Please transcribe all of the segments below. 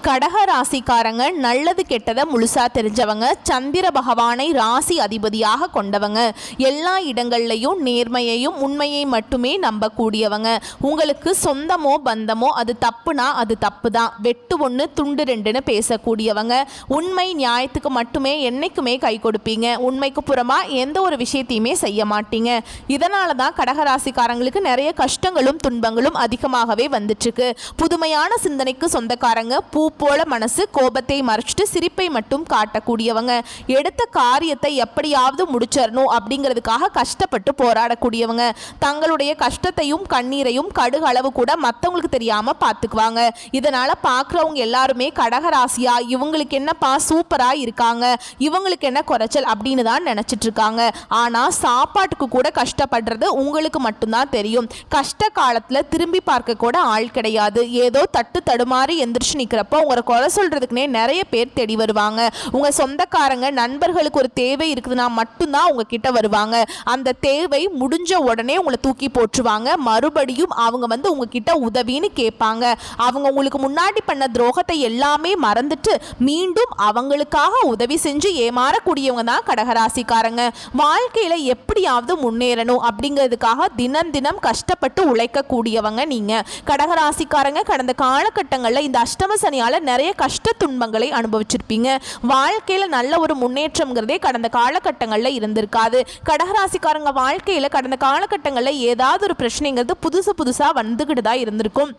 கடக ராசிக்காரங்க நல்லது கெட்டதை முழுசா தெரிஞ்சவங்க, சந்திர பகவானை ராசி அதிபதியாக கொண்டவங்க, எல்லா இடங்கள்லையும் நேர்மையையும் உண்மையை மட்டுமே நம்பக்கூடியவங்க. உங்களுக்கு சொந்தமோ பந்தமோ அது தப்புனா அது தப்பு தான், வெட்டு ஒன்று துண்டு ரெண்டுன்னு பேசக்கூடியவங்க. உண்மை நியாயத்துக்கு மட்டுமே என்னைக்குமே கை கொடுப்பீங்க. உண்மைக்கு புறமா எந்த ஒரு விஷயத்தையுமே செய்ய மாட்டீங்க. இதனால தான் கடகராசிக்காரங்களுக்கு நிறைய கஷ்டங்களும் துன்பங்களும் அதிகமாகவே வந்துட்டு இருக்கு. புதுமையான சிந்தனைக்கு சொந்தக்காரங்க, பூ போல மனசு, கோபத்தை மறைச்சிட்டு சிரிப்பை மட்டும் காட்டக்கூடியவங்க, எடுத்த காரியத்தை எப்படியாவது முடிச்சிடணும் அப்படிங்கிறதுக்காக கஷ்டப்பட்டு போராடக்கூடியவங்க, தங்களுடைய கஷ்டத்தையும் கண்ணீரையும் கடுகு அளவு கூட மற்றவங்களுக்கு தெரியாம பார்த்துக்குவாங்க. இதனால பார்க்குறவங்க எல்லாருமே கடகராசியா இவங்களுக்கு என்னப்பா சூப்பரா இருக்காங்க, இவங்களுக்கு என்ன குறைச்சல் அப்படின்னு தான் நினைச்சிட்டு இருக்காங்க. ஆனா சாப்பாட்டுக்கு கூட கஷ்டப்படுறது உங்களுக்கு மட்டும்தான் தெரியும். கஷ்ட காலத்துல திரும்பி பார்க்க கூட ஆள் கிடையாது. ஏதோ தட்டு தடுமாறி எந்திரிச்சு நிற்கிறப்போ உங்களை குறை சொல்றதுக்குனே நிறைய பேர் தேடி வருவாங்க. உங்க சொந்தக்காரங்க நண்பர்களுக்கு ஒரு தேவை இருக்குதுன்னா மட்டும்தான் உங்ககிட்ட வருவாங்க. அந்த தேவை முடிஞ்ச உடனே உங்களை தூக்கி போட்டுருவாங்க. மறுபடியும் அவங்க வந்து உங்ககிட்ட உதவின்னு கேட்பாங்க. அவங்க உங்களுக்கு முன்னாடி பண்ண துரோகத்தை எல்லாமே மறந்துட்டு மீண்டும் அவங்களுக்காக உதவி செஞ்சு ஏமாறக்கூடியவங்க தான் கடகராசிக்காரங்க. வாழ்க்கையில எப்படியாவது முன்னேறணும் அப்படிங்கிறதுக்காக தினம் தினம் கஷ்டப்பட்டு உழைக்கக்கூடியவங்க நீங்க. கடகராசிக்காரங்க கடந்த காலகட்டங்களில் இந்த அஷ்டம சனியால நிறைய கஷ்ட துன்பங்களை அனுபவிச்சிருப்பீங்க. வாழ்க்கையில நல்ல ஒரு முன்னேற்றம்ங்கிறதே கடந்த காலகட்டங்களில் இருந்திருக்காது. கடகராசிக்காரங்க வாழ்க்கையில கடந்த காலகட்டங்களில் ஏதாவது ஒரு பிரச்சனைங்கிறது புதுசா வந்துகிட்டு தான் இருந்திருக்கும்.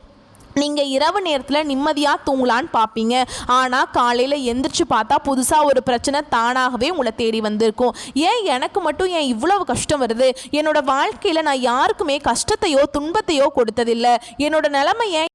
நீங்கள் இரவு நேரத்தில் நிம்மதியாக தூங்கலான்னு பார்ப்பீங்க. ஆனால் காலையில் எந்திரிச்சு பார்த்தா புதுசாக ஒரு பிரச்சனை தானாகவே உங்களை தேடி வந்திருக்கும். ஏன் எனக்கு மட்டும் ஏன் இவ்வளவு கஷ்டம் வருது? என்னோட வாழ்க்கையில் நான் யாருக்குமே கஷ்டத்தையோ துன்பத்தையோ கொடுத்ததில்லை. என்னோட நிலைமை ஏன்